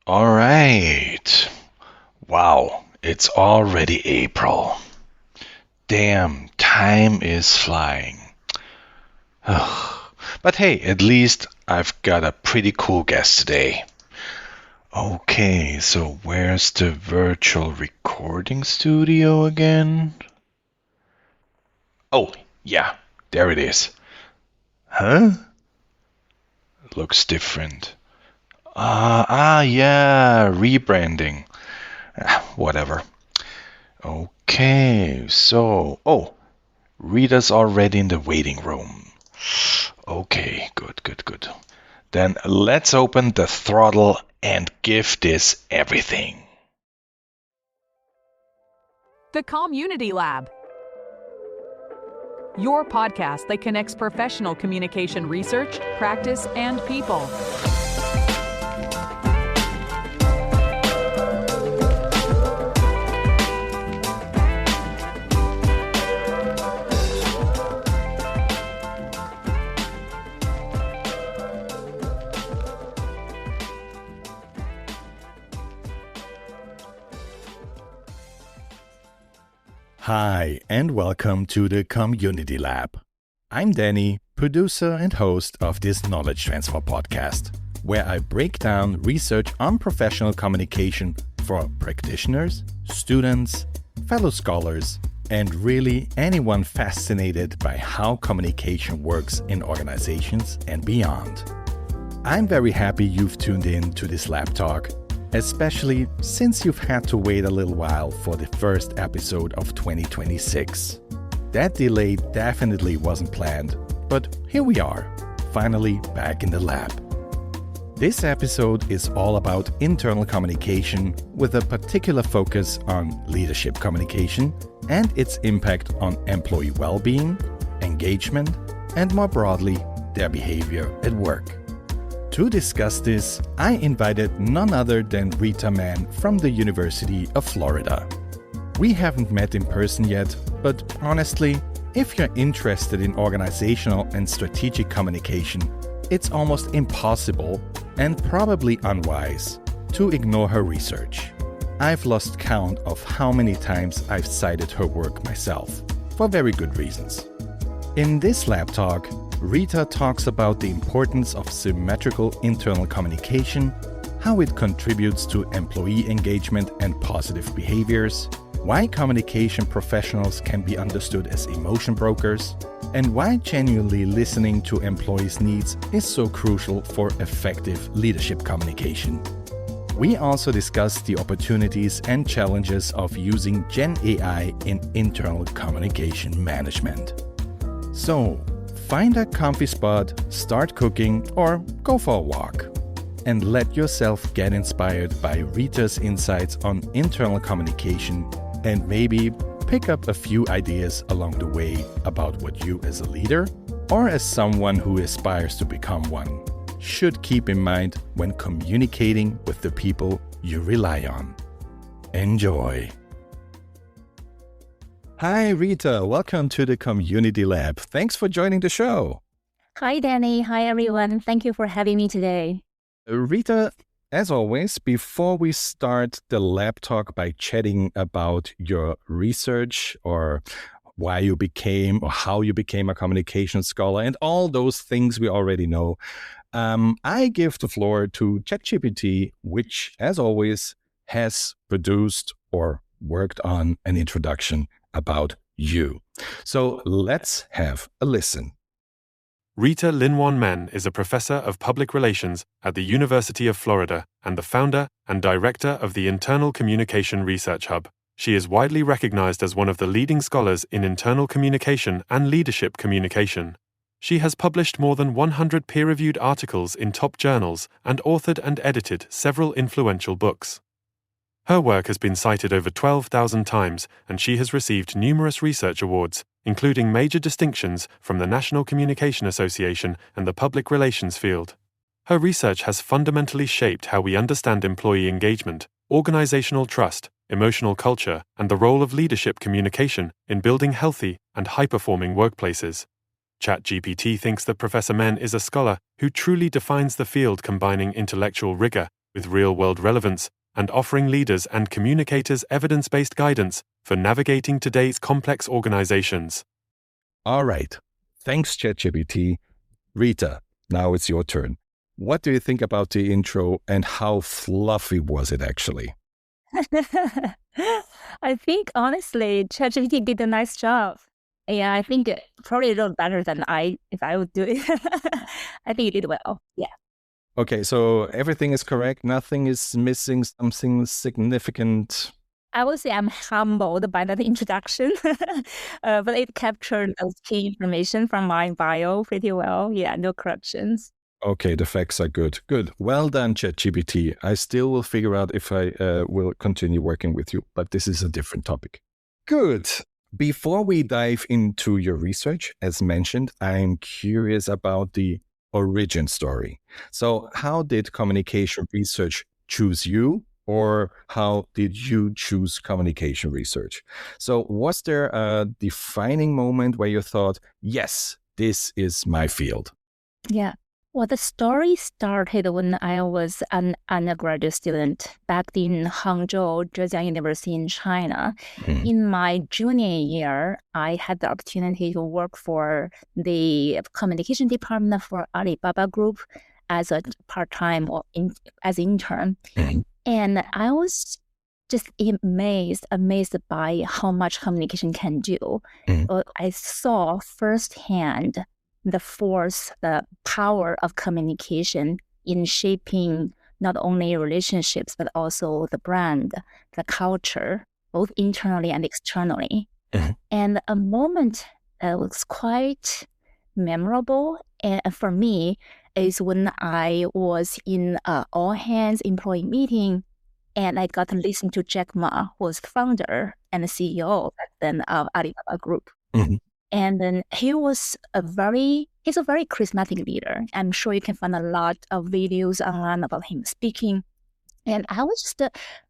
All right. Wow, it's already April. Damn, time is flying. But hey, at least I've got a pretty cool guest today. Okay, so where's the virtual recording studio again? Oh, yeah, there it is. Huh? Looks different. Yeah, rebranding. Whatever. Okay, so, Rita's already in the waiting room. Okay, good. Then let's open the throttle and give this everything. The Community Lab, your podcast that connects professional communication research, practice, and people. Hi, and welcome to the Community Lab. I'm Danny, producer and host of this Knowledge Transfer podcast, where I break down research on professional communication for practitioners, students, fellow scholars, and really anyone fascinated by how communication works in organizations and beyond. I'm very happy you've tuned in to this lab talk, especially since you've had to wait a little while for the first episode of 2026. That delay definitely wasn't planned, but here we are, finally back in the lab. This episode is all about internal communication with a particular focus on leadership communication and its impact on employee well-being, engagement, and more broadly, their behavior at work. To discuss this, I invited none other than Rita Men from the University of Florida. We haven't met in person yet, but honestly, if you're interested in organizational and strategic communication, it's almost impossible and probably unwise to ignore her research. I've lost count of how many times I've cited her work myself, for very good reasons. In this lab talk, Rita talks about the importance of symmetrical internal communication, how it contributes to employee engagement and positive behaviors, why communication professionals can be understood as emotion brokers, and why genuinely listening to employees' needs is so crucial for effective leadership communication. We also discuss the opportunities and challenges of using Gen AI in internal communication management. So, find a comfy spot, start cooking, or go for a walk. And let yourself get inspired by Rita's insights on internal communication and maybe pick up a few ideas along the way about what you as a leader or as someone who aspires to become one should keep in mind when communicating with the people you rely on. Enjoy! Hi, Rita. Welcome to the Community Lab. Thanks for joining the show. Hi, Danny. Hi, everyone. Thank you for having me today. Rita, as always, before we start the lab talk by chatting about your research or why you became or how you became a communication scholar and all those things we already know, I give the floor to ChatGPT, which, as always, has produced or worked on an introduction about you. So let's have a listen. Rita Men is a professor of public relations at the University of Florida and the founder and director of the Internal Communication Research Hub. She is widely recognized as one of the leading scholars in internal communication and leadership communication. She has published more than 100 peer-reviewed articles in top journals and authored and edited several influential books. Her work has been cited over 12,000 times, and she has received numerous research awards, including major distinctions from the National Communication Association and the public relations field. Her research has fundamentally shaped how we understand employee engagement, organizational trust, emotional culture, and the role of leadership communication in building healthy and high-performing workplaces. ChatGPT thinks that Professor Men is a scholar who truly defines the field, combining intellectual rigor with real-world relevance and offering leaders and communicators evidence-based guidance for navigating today's complex organizations. All right. Thanks, ChatGPT. Rita, now it's your turn. What do you think about the intro and how fluffy was it actually? I think honestly, ChatGPT did a nice job. Yeah, I think it probably a little better than if I would do it. I think you did well. Yeah. Okay, so everything is correct. Nothing is missing, something significant. I would say I'm humbled by that introduction, but it captured those key information from my bio pretty well. Yeah, no corrections. Okay, the facts are good. Good. Well done, ChatGPT. I still will figure out if I will continue working with you, but this is a different topic. Good. Before we dive into your research, as mentioned, I'm curious about the origin story. So how did communication research choose you, or how did you choose communication research? So was there a defining moment where you thought, yes, this is my field? Yeah. Well, the story started when I was an undergraduate student back in Hangzhou, Zhejiang University in China. In my junior year, I had the opportunity to work for the communication department for Alibaba Group as a part-time or as intern. And I was just amazed by how much communication can do. I saw firsthand the force, the power of communication in shaping not only relationships, but also the brand, the culture, both internally and externally. And a moment that was quite memorable for me is when I was in an all-hands employee meeting, and I got to listen to Jack Ma, who was the founder and the CEO back then of Alibaba Group. And then he's a very charismatic leader. I'm sure you can find a lot of videos online about him speaking. And I was just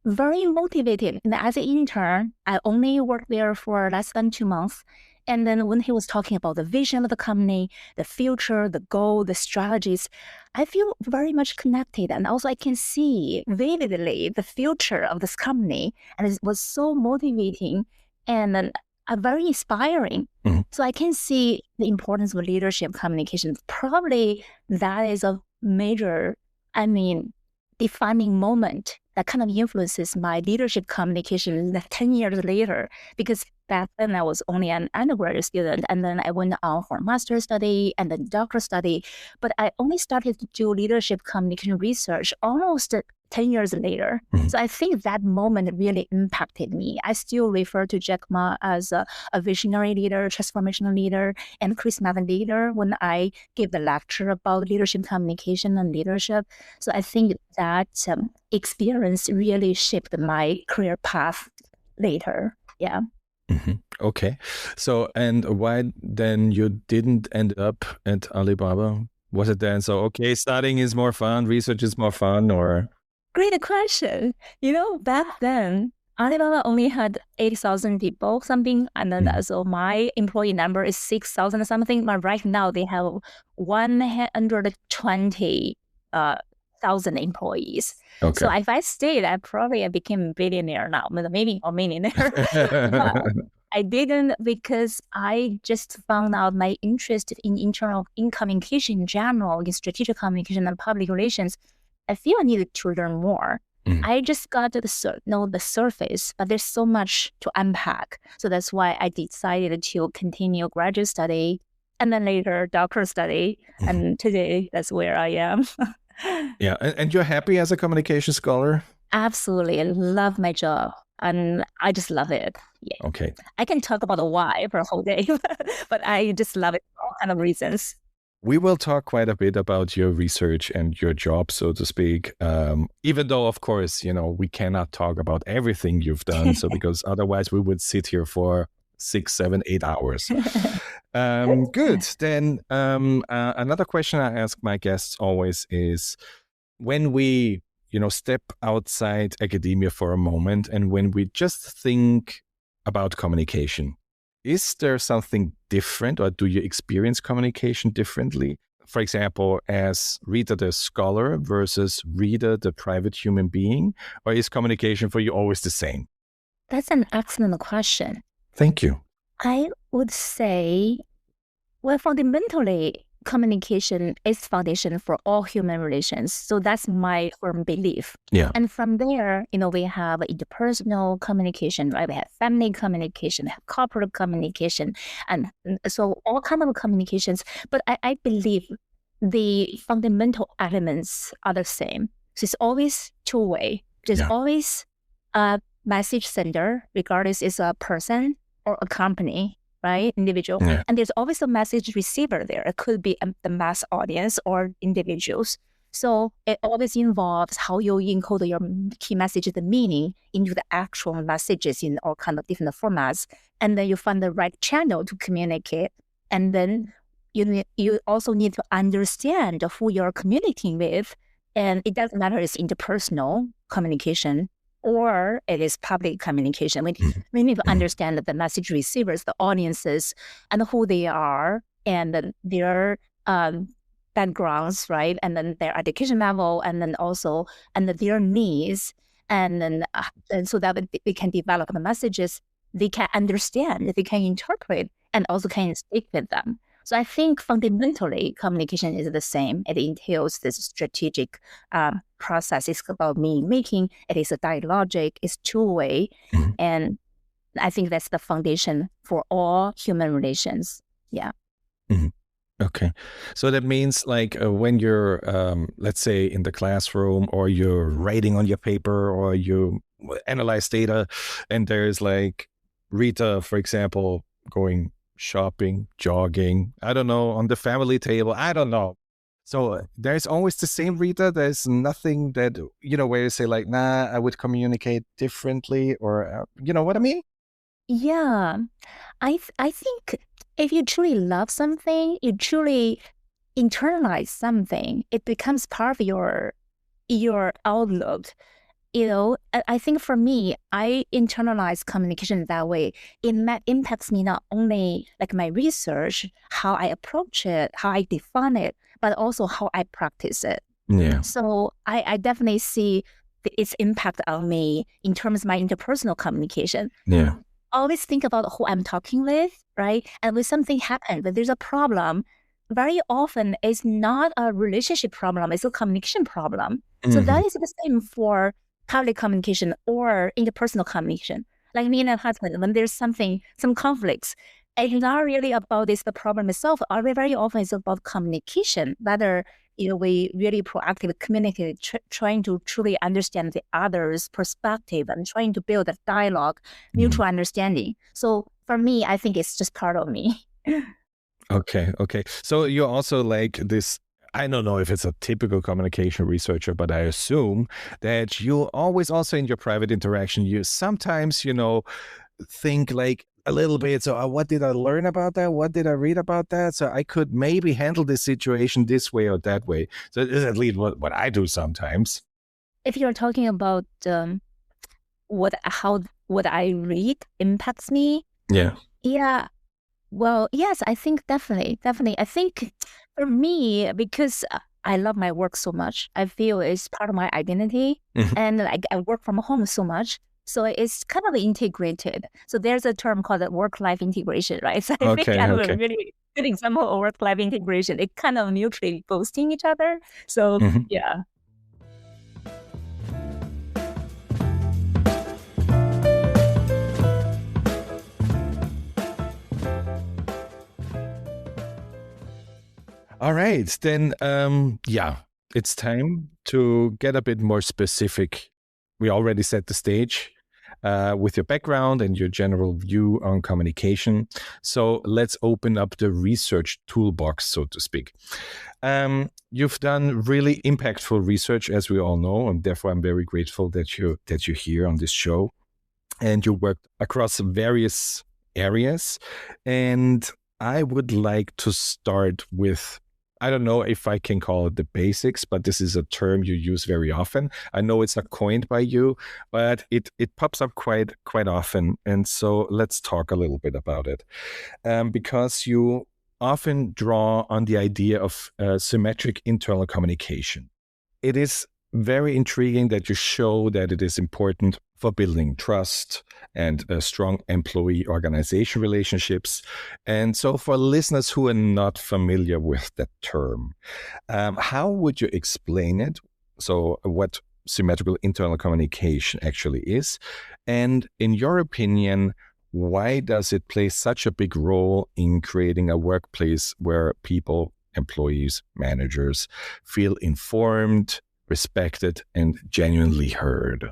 very motivated. And as an intern, I only worked there for less than 2 months. And then when he was talking about the vision of the company, the future, the goal, the strategies, I feel very much connected. And also I can see vividly the future of this company. And it was so motivating and very inspiring. So I can see the importance of leadership communication. Probably that is a major, defining moment that kind of influences my leadership communication 10 years later, because back then I was only an undergraduate student, and then I went on for master's study and then doctoral study. But I only started to do leadership communication research almost 10 years later. So I think that moment really impacted me. I still refer to Jack Ma as a visionary leader, transformational leader, and charismatic leader when I give the lecture about leadership communication and leadership. So I think that experience really shaped my career path later. Yeah. Okay. So, and why then you didn't end up at Alibaba? Was it then so, okay, studying is more fun, research is more fun, or? Great question. Back then, Alibaba only had 80,000 people, something, and then so my employee number is 6,000 or something. But right now they have 120,000 employees. Okay. So if I stayed, I probably became a billionaire now, maybe a millionaire. But I didn't, because I just found out my interest in communication in general, in strategic communication and public relations. I feel I needed to learn more. I just got to know the surface, but there's so much to unpack. So that's why I decided to continue graduate study and then later doctoral study. And today, that's where I am. Yeah. And you're happy as a communication scholar? Absolutely. I love my job. And I just love it. Yeah. Okay. I can talk about the why for a whole day, but I just love it for all kind of reasons. We will talk quite a bit about your research and your job, so to speak, even though, of course, we cannot talk about everything you've done. So because otherwise we would sit here for 6, 7, 8 hours. Good. Then another question I ask my guests always is, when we, step outside academia for a moment and when we just think about communication, is there something different, or do you experience communication differently for example, as Rita the scholar versus Rita the private human being? Or is communication for you always the same? That's an excellent question. Thank you. I would say, well, fundamentally, communication is foundation for all human relations. So that's my firm belief. Yeah. And from there, we have interpersonal communication, right? We have family communication, we have corporate communication, and so all kind of communications. But I believe the fundamental elements are the same. So it's always two-way. There's always a message sender, regardless it's a person or a company, right? Individual. Yeah. And there's always a message receiver there. It could be the mass audience or individuals. So it always involves how you encode your key message, the meaning, into the actual messages in all kind of different formats. And then you find the right channel to communicate. And then you also need to understand who you're communicating with. And it doesn't matter if it's interpersonal communication or it is public communication. We need to understand the message receivers, the audiences, and who they are, and their backgrounds, right? And then their education level, and then also their needs, and then and so that they can develop the messages they can understand, they can interpret, and also can speak with them. So I think fundamentally communication is the same. It entails this strategic process. It's about meaning making. It is a dialogic. It's two-way. And I think that's the foundation for all human relations. Yeah. Okay. So that means like when you're, let's say in the classroom, or you're writing on your paper, or you analyze data, and there's like Rita, for example, going shopping, jogging, I don't know, on the family table, I don't know. So there's always the same Rita. There's nothing that, where you say like, nah, I would communicate differently, or, you know what I mean? Yeah. I think if you truly love something, you truly internalize something, it becomes part of your outlook. I think for me, I internalize communication that way. It impacts me not only like my research, how I approach it, how I define it, but also how I practice it. Yeah. So I definitely see its impact on me in terms of my interpersonal communication. Yeah. Always think about who I'm talking with, right? And when something happens, when there's a problem, very often it's not a relationship problem, it's a communication problem. So that is the same for public communication or interpersonal communication. Like me and my husband, when there's some conflicts, it's not really about the problem itself. Very often it's about communication, whether we really proactively communicate, trying to truly understand the other's perspective and trying to build a dialogue, mutual understanding. So for me, I think it's just part of me. Okay. So you're also like this, I don't know if it's a typical communication researcher, but I assume that you always also in your private interaction, you sometimes, think like a little bit. So what did I learn about that? What did I read about that? So I could maybe handle this situation this way or that way. So this is at least what I do sometimes. If you're talking about how what I read impacts me. Yeah. Yeah. Well, yes, I think definitely. I think for me, because I love my work so much, I feel it's part of my identity, and like I work from home so much, so it's kind of integrated. So there's a term called work-life integration, right? So I think I'm a really good example of work-life integration. It kind of mutually boosting each other. So yeah. All right, then, it's time to get a bit more specific. We already set the stage with your background and your general view on communication. So let's open up the research toolbox, so to speak. You've done really impactful research, as we all know, and therefore I'm very grateful that you're here on this show. And you worked across various areas. And I would like to start with, I don't know if I can call it the basics, but this is a term you use very often. I know it's not coined by you, but it pops up quite often. And so let's talk a little bit about it. Because you often draw on the idea of symmetric internal communication. It is very intriguing that you show that it is important for building trust and strong employee-organization relationships. And so for listeners who are not familiar with that term, how would you explain it? So what symmetrical internal communication actually is? And in your opinion, why does it play such a big role in creating a workplace where people, employees, managers feel informed, respected, and genuinely heard?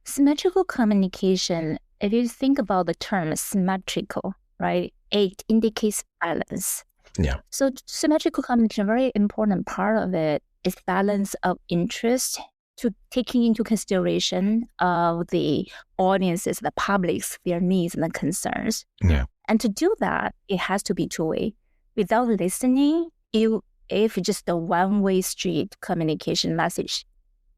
Symmetrical communication, if you think about the term symmetrical, right, it indicates balance. Yeah. So symmetrical communication, a very important part of it is balance of interest to taking into consideration of the audiences, the public's, their needs and concerns. Yeah. And to do that, it has to be two-way. Without listening, if just a one-way street communication message,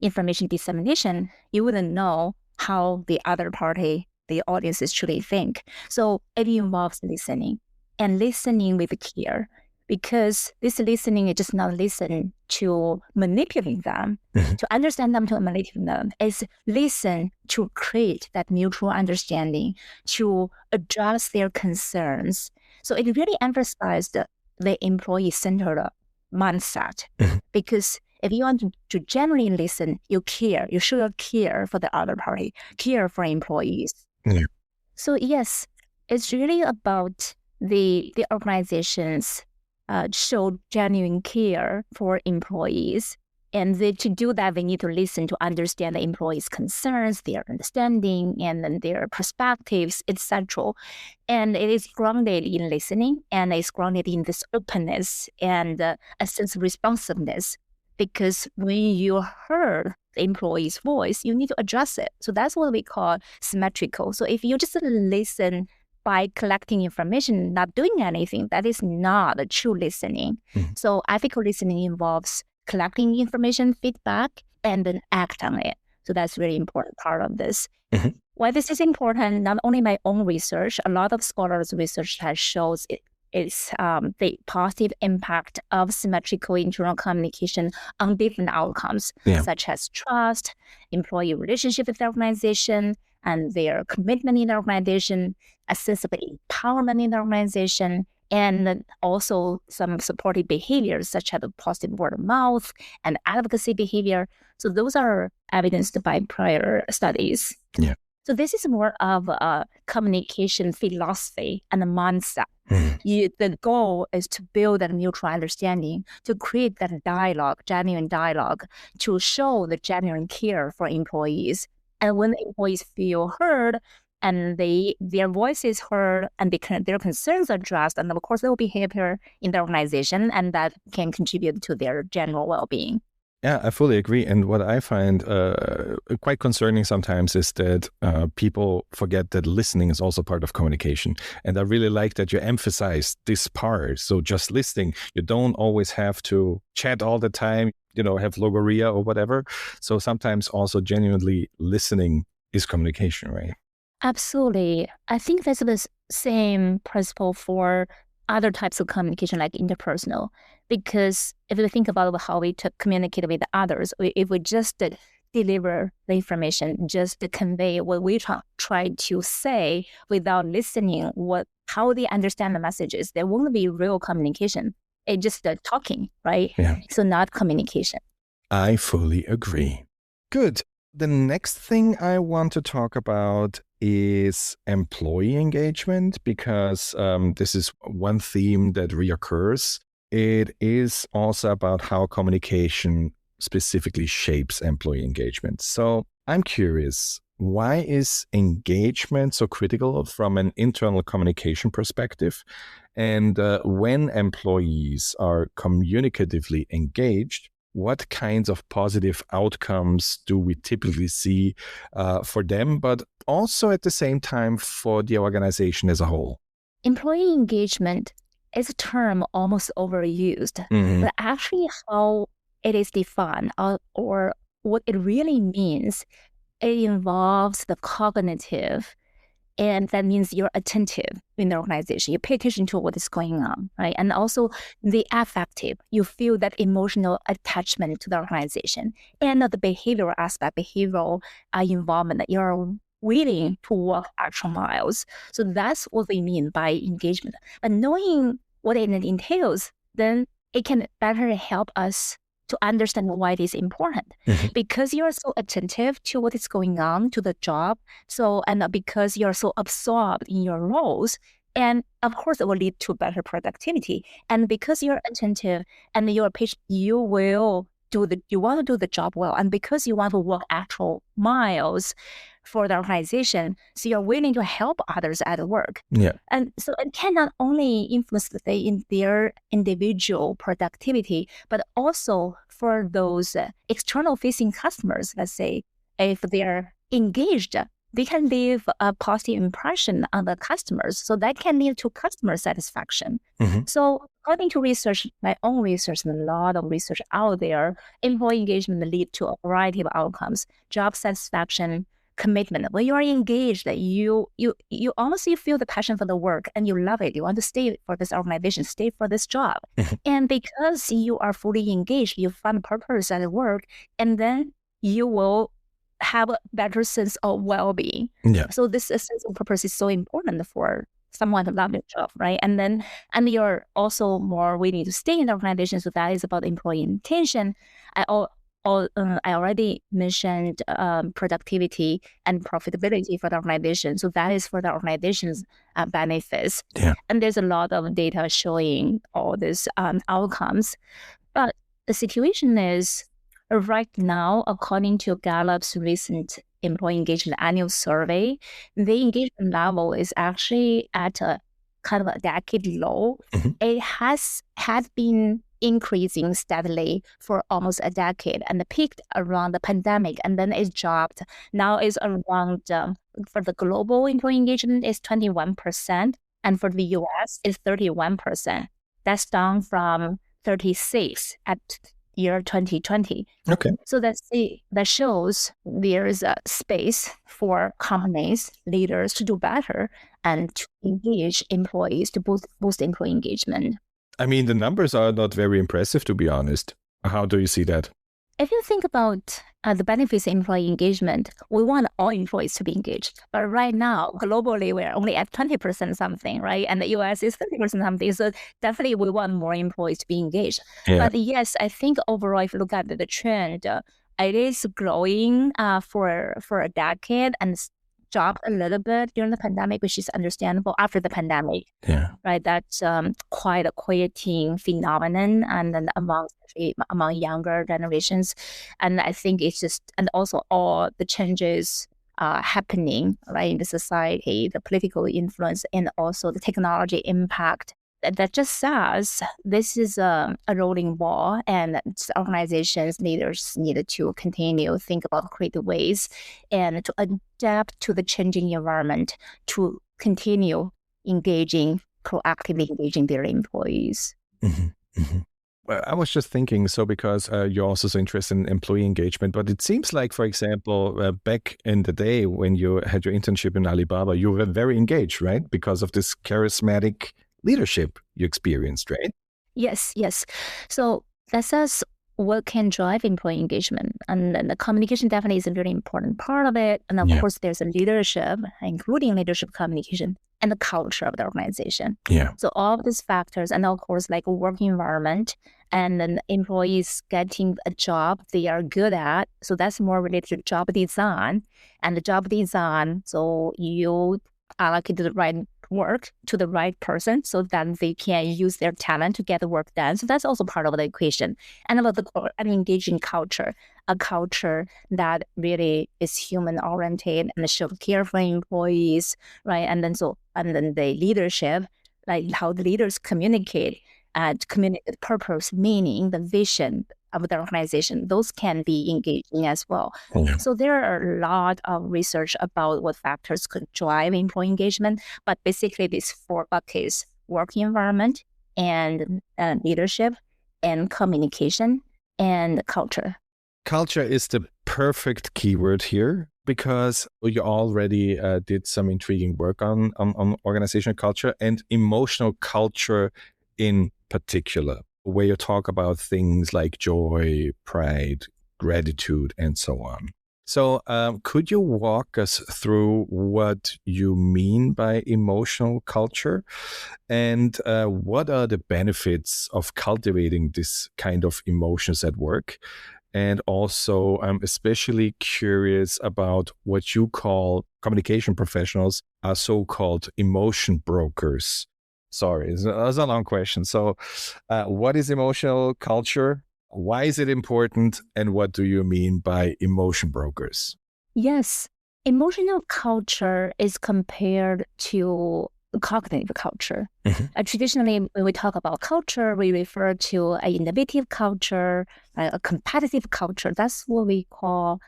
information dissemination, you wouldn't know how the other party, the audiences truly think. So it involves listening and listening with care, because this listening is just not listen to manipulate them, to understand them, to manipulate them. It's listen to create that mutual understanding, to address their concerns. So it really emphasized the employee-centered mindset, because if you want to genuinely listen, you care, you show your care for the other party, care for employees. Yeah. So yes, it's really about the organizations show genuine care for employees. And to do that, they need to listen to understand the employees' concerns, their understanding, and then their perspectives, etc. And it is grounded in listening, and it's grounded in this openness and a sense of responsiveness. Because when you heard the employee's voice, you need to address it. So that's what we call symmetrical. So if you just listen by collecting information, not doing anything, that is not a true listening. So ethical listening involves collecting information, feedback, and then act on it. So that's a really important part of this. Why this is important, not only my own research, a lot of scholars' research has shows it's the positive impact of symmetrical internal communication on different outcomes, such as trust, employee relationship with the organization, and their commitment in the organization, a sense of empowerment in the organization, and also some supportive behaviors such as positive word of mouth and advocacy behavior. So those are evidenced by prior studies. Yeah. So this is more of a communication philosophy and a mindset. The goal is to build a mutual understanding, to create that dialogue, genuine dialogue, to show the genuine care for employees. And when the employees feel heard and their voice is heard and their concerns are addressed, and of course they will be happier in the organization, and that can contribute to their general well-being. Yeah, I fully agree. And what I find quite concerning sometimes is that people forget that listening is also part of communication. And I really like that you emphasize this part. So just listening, you don't always have to chat all the time, have logorrhea or whatever. So sometimes also genuinely listening is communication, right? Absolutely. I think that's the same principle for other types of communication, like interpersonal. Because if we think about how we communicate with others, if we just deliver the information, just convey what we try to say without listening, how they understand the messages, there won't be real communication. It's just talking, right? Yeah. So not communication. I fully agree. Good. The next thing I want to talk about is employee engagement, because this is one theme that reoccurs. It is also about how communication specifically shapes employee engagement. So I'm curious, why is engagement so critical from an internal communication perspective? And when employees are communicatively engaged, what kinds of positive outcomes do we typically see for them, but also at the same time for the organization as a whole? Employee engagement is a term almost overused, but actually how it is defined or what it really means, it involves the cognitive And that means you're attentive in the organization. You pay attention to what is going on, right? And also the affective. You feel that emotional attachment to the organization. And the behavioral aspect, behavioral involvement, that you're willing to walk extra miles. So that's what we mean by engagement. But knowing what it entails, then it can better help us to understand why it is important. Because you're so attentive to what is going on to the job. And because you're so absorbed in your roles, and of course it will lead to better productivity. And because you're attentive and you're patient, you want to do the job well. And because you want to walk actual miles for the organization, so you're willing to help others at work. Yeah. And so it can not only influence in their individual productivity, but also for those external facing customers. Let's say if they're engaged, they can leave a positive impression on the customers. So that can lead to customer satisfaction. So according to research, my own research and a lot of research out there, employee engagement lead to a variety of outcomes: job satisfaction, commitment. When you are engaged, you honestly feel the passion for the work and you love it. You want to stay for this organization, stay for this job. And because you are fully engaged, you find purpose at work, and then you will have a better sense of well-being. Yeah. So this sense of purpose is so important for someone to love their job, right? And you're also more willing to stay in the organization. So that is about employee intention. I already mentioned productivity and profitability for the organization. So that is for the organization's benefits. Yeah. And there's a lot of data showing all these outcomes. But the situation is right now, according to Gallup's recent employee engagement annual survey, the engagement level is actually at a kind of a decade low. It had been increasing steadily for almost a decade and peaked around the pandemic, and then it dropped. Now it's around, for the global employee engagement is 21%, and for the US is 31%. That's down from 36 at year 2020. Okay. So that shows there is a space for companies, leaders to do better and to engage employees, to boost employee engagement. I mean, the numbers are not very impressive, to be honest. How do you see that? If you think about the benefits of employee engagement, we want all employees to be engaged. But right now, globally, we're only at 20% something, right? And the US is 30% something. So definitely we want more employees to be engaged. Yeah. But yes, I think overall, if you look at the trend, it is growing for a decade and dropped a little bit during the pandemic, which is understandable after the pandemic. Yeah. Right, that's quite a quieting phenomenon, and then among younger generations, and I think it's just, and also all the changes happening right in the society, the political influence, and also the technology impact. That just says this is a rolling ball, and organizations, leaders needed to continue think about creative ways and to adapt to the changing environment to continue proactively engaging their employees. Well, I was just thinking, so because you're also so interested in employee engagement, but it seems like, for example, back in the day when you had your internship in Alibaba, you were very engaged, right? Because of this charismatic leadership you experienced, right? Yes. So that says what can drive employee engagement, and then the communication definitely is a very important part of it. And of course, there's a leadership, including leadership communication and the culture of the organization. Yeah. So all of these factors, and of course, like a work environment, and then employees getting a job they are good at. So that's more related to job design, and the job design. So you allocate the right work to the right person so that they can use their talent to get the work done. So that's also part of the equation. And about an engaging culture, a culture that really is human oriented and show care for employees, right? And then the leadership, like how the leaders communicate the purpose, meaning the vision of the organization, those can be engaging as well. Yeah. So there are a lot of research about what factors could drive employee engagement, but basically these four buckets: work environment, and leadership, and communication, and culture. culture is the perfect keyword here because you already did some intriguing work on organizational culture and emotional culture in particular, where you talk about things like joy, pride, gratitude, and so on. So could you walk us through what you mean by emotional culture and what are the benefits of cultivating this kind of emotions at work? And also, I'm especially curious about what you call communication professionals are so-called emotion brokers. Sorry, that's a long question. So what is emotional culture? Why is it important? And what do you mean by emotion brokers? Yes, emotional culture is compared to cognitive culture. Traditionally, when we talk about culture, we refer to an innovative culture, a competitive culture. That's what we call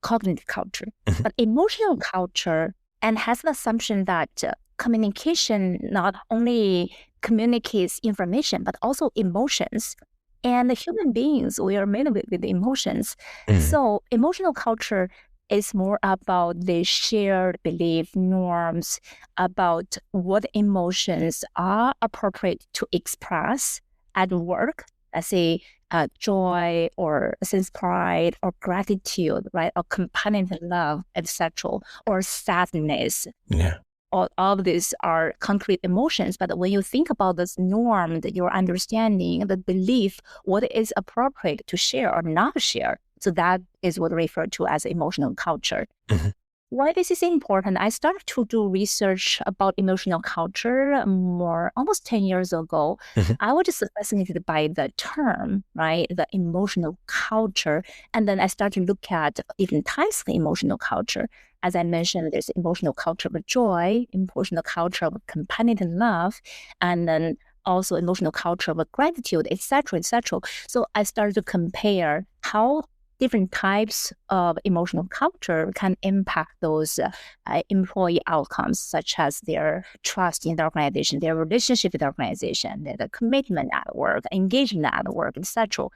cognitive culture. But emotional culture and has the assumption that communication not only communicates information, but also emotions. And the human beings, we are made with emotions. So emotional culture is more about the shared belief norms about what emotions are appropriate to express at work. Let's say joy or sense pride or gratitude, right? Or companionate love, etc. Or sadness. Yeah. All of these are concrete emotions, but when you think about this norm, that your understanding, the belief, what is appropriate to share or not share, so that is what referred to as emotional culture. Why this is important, I started to do research about emotional culture almost 10 years ago. I was just fascinated by the term, right? The emotional culture. And then I started to look at different types of emotional culture. As I mentioned, there's emotional culture of joy, emotional culture of companionate love, and then also emotional culture of gratitude, etc., etc. So I started to compare how different types of emotional culture can impact those employee outcomes, such as their trust in the organization, their relationship with the organization, their commitment at work, engagement at work, etc.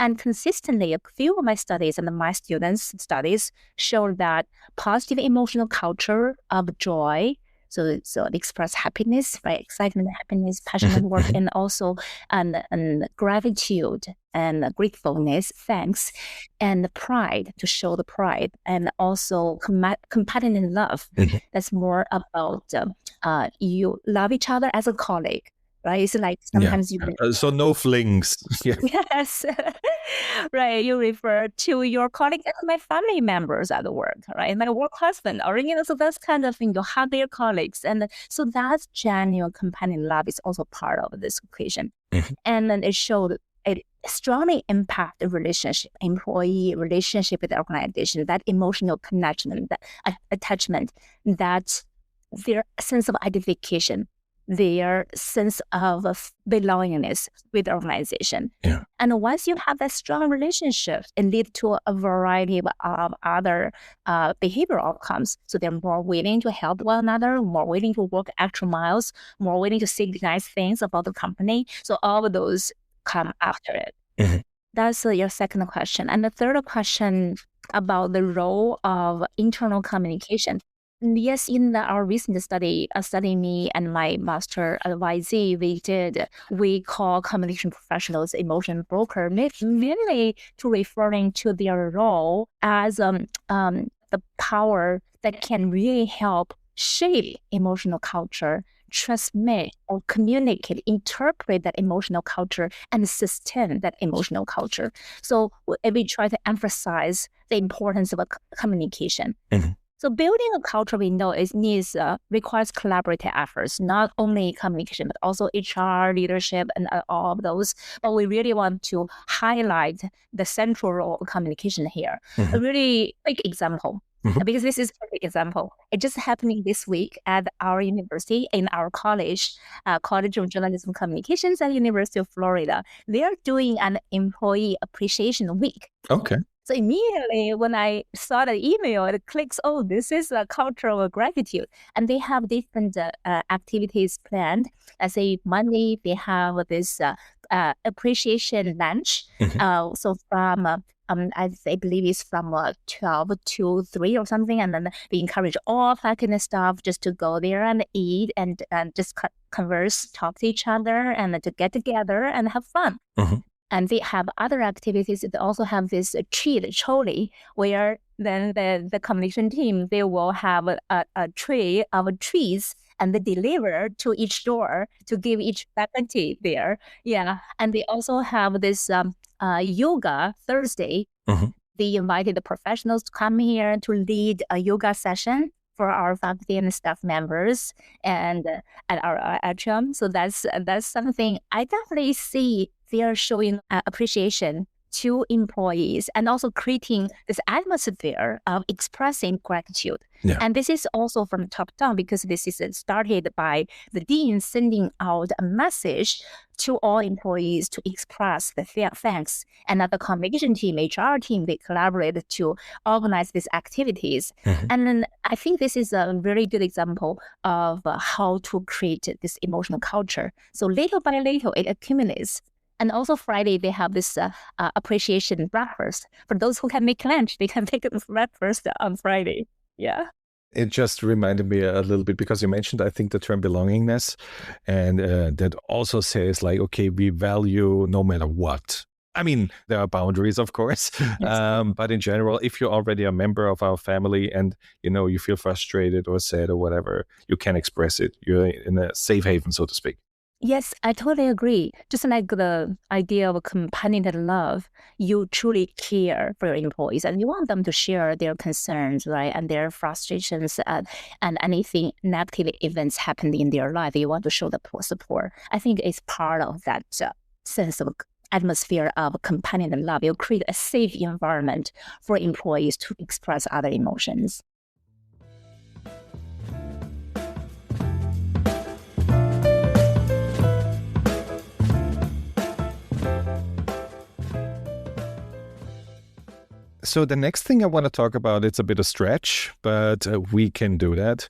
And consistently, a few of my studies and my students' studies show that positive emotional culture of joy, so it express happiness, right? Excitement, happiness, passion at work, and also and gratitude and gratefulness, thanks, and pride, to show the pride, and also companionate love. That's more about you love each other as a colleague. Right? It's like sometimes you... So no flings. Yes. Right. You refer to your colleague as my family members at work, right? My work husband, or, so that's kind of thing. You hug your colleagues. And so that's genuine companion love is also part of this equation. And then it showed it strongly impact the relationship, employee relationship with the organization, that emotional connection, that attachment, that their sense of identification, their sense of belongingness with the organization. Yeah. And once you have that strong relationship, it leads to a variety of other behavioral outcomes. So they're more willing to help one another, more willing to work extra miles, more willing to say nice things about the company. So all of those come after it. That's your second question. And the third question about the role of internal communication. Yes, in our recent study, me and my master advisee, we call communication professionals emotion broker, mainly to referring to their role as the power that can really help shape emotional culture, transmit or communicate, interpret that emotional culture, and sustain that emotional culture. So we try to emphasize the importance of communication. So building a culture, we know requires collaborative efforts, not only communication, but also HR, leadership, and all of those. But we really want to highlight the central role of communication here. A really quick example, because this is a perfect example. It just happening this week at our university, in our college, College of Journalism Communications at University of Florida. They are doing an employee appreciation week. Okay. So immediately when I saw the email, it clicks, oh, this is a culture of gratitude. And they have different activities planned. Let's say Monday, they have this appreciation lunch. So from I believe it's from 12 to 3 or something. And then we encourage all faculty staff just to go there and eat and just converse, talk to each other and to get together and have fun. And they have other activities. They also have this treat trolley where then the communication team, they will have a tray of trees and they deliver to each door to give each faculty there. Yeah. And they also have this yoga Thursday. They invited the professionals to come here to lead a yoga session for our faculty and staff members and at our atrium. So that's something I definitely see they are showing appreciation to employees and also creating this atmosphere of expressing gratitude. Yeah. And this is also from top down because this is started by the dean sending out a message to all employees to express the thanks. And the communication team, HR team, they collaborated to organize these activities. And then I think this is a very good example of how to create this emotional culture. So little by little, it accumulates. And also Friday, they have this appreciation breakfast. For those who can make lunch, they can take a breakfast on Friday. Yeah. It just reminded me a little bit because you mentioned, I think, the term belongingness. And that also says like, okay, we value no matter what. I mean, there are boundaries, of course. Yes. But in general, if you're already a member of our family and, you feel frustrated or sad or whatever, you can express it. You're in a safe haven, so to speak. Yes, I totally agree. Just like the idea of companionate love, you truly care for your employees and you want them to share their concerns, right? And their frustrations and anything negative events happening in their life. You want to show the support. I think it's part of that sense of atmosphere of companionate love. You create a safe environment for employees to express other emotions. So the next thing I want to talk about, it's a bit of stretch, but we can do that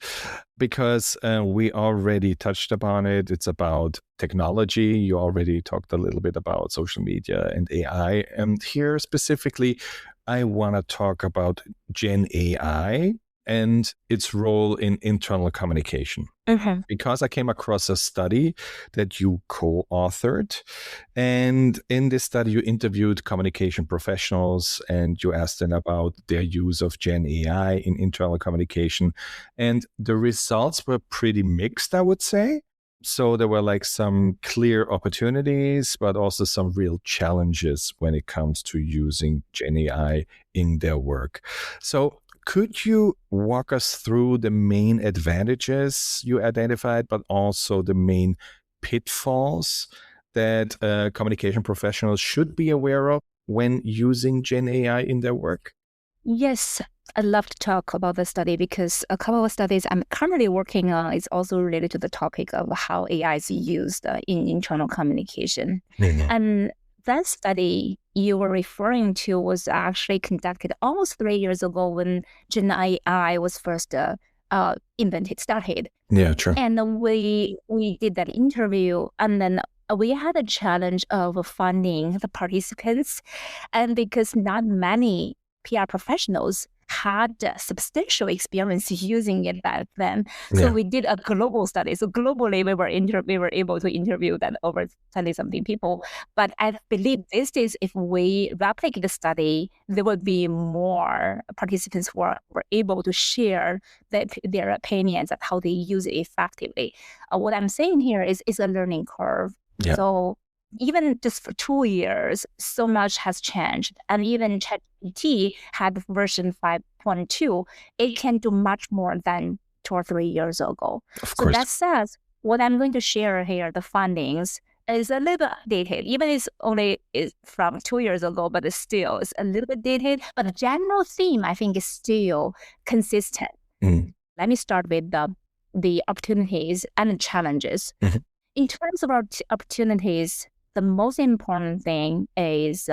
because we already touched upon it. It's about technology. You already talked a little bit about social media and AI. And here specifically, I want to talk about Gen AI and its role in internal communication. Because I came across a study that you co-authored. And in this study, you interviewed communication professionals and you asked them about their use of Gen AI in internal communication. And the results were pretty mixed, I would say. So there were like some clear opportunities, but also some real challenges when it comes to using Gen AI in their work. So could you walk us through the main advantages you identified, but also the main pitfalls that communication professionals should be aware of when using Gen AI in their work? Yes, I'd love to talk about the study because a couple of studies I'm currently working on is also related to the topic of how AI is used in internal communication. And that study you were referring to was actually conducted almost 3 years ago when Gen AI was first started. Yeah, true. And we did that interview, and then we had a challenge of finding the participants, and because not many PR professionals had substantial experience using it back then. So we did a global study. So globally, we were able to interview that over 20-something people. But I believe these days, if we replicate the study, there would be more participants who were able to share their opinions of how they use it effectively. What I'm saying here is a learning curve. Yeah. So even just for 2 years, so much has changed. And even ChatGPT had version 5.2. It can do much more than 2 or 3 years ago. Of So course. that says, what I'm going to share here, the findings, is a little bit dated. Even it's only from 2 years ago, but it's a little bit dated. But the general theme, I think, is still consistent. Let me start with the opportunities and the challenges. In terms of our opportunities, the most important thing is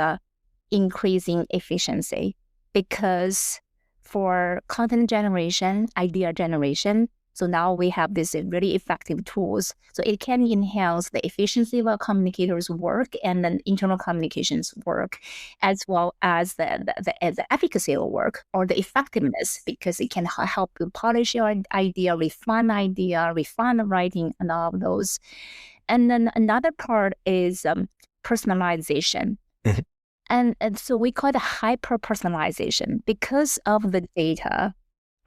increasing efficiency. because for content generation, idea generation, so now we have this really effective tools. So it can enhance the efficiency of our communicators' work and then internal communications work, as well as the efficacy of work or the effectiveness, because it can help you polish your idea, refine the writing, and all of those. And then another part is personalization. And so we call it hyper-personalization because of the data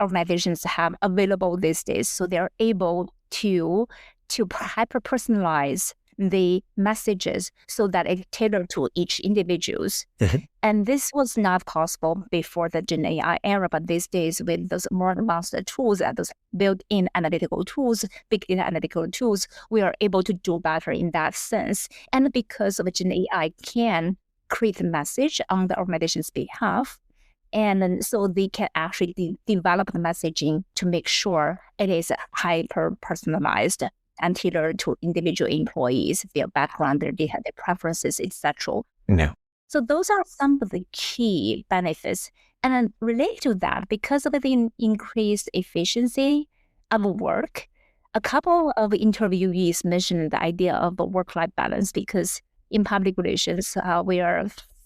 organizations have available these days. So they're able to hyper-personalize the messages so that it tailored to each individuals. And this was not possible before the Gen AI era, but these days with those more advanced tools and those built-in analytical tools, big data analytical tools, we are able to do better in that sense. And because of Gen AI can create a message on the organization's behalf, and then so they can actually develop the messaging to make sure it is hyper-personalized and tailored to individual employees, their background, their data, their preferences, etc. No. So those are some of the key benefits. And then related to that, because of the increased efficiency of work, a couple of interviewees mentioned the idea of the work-life balance, because in public relations, we are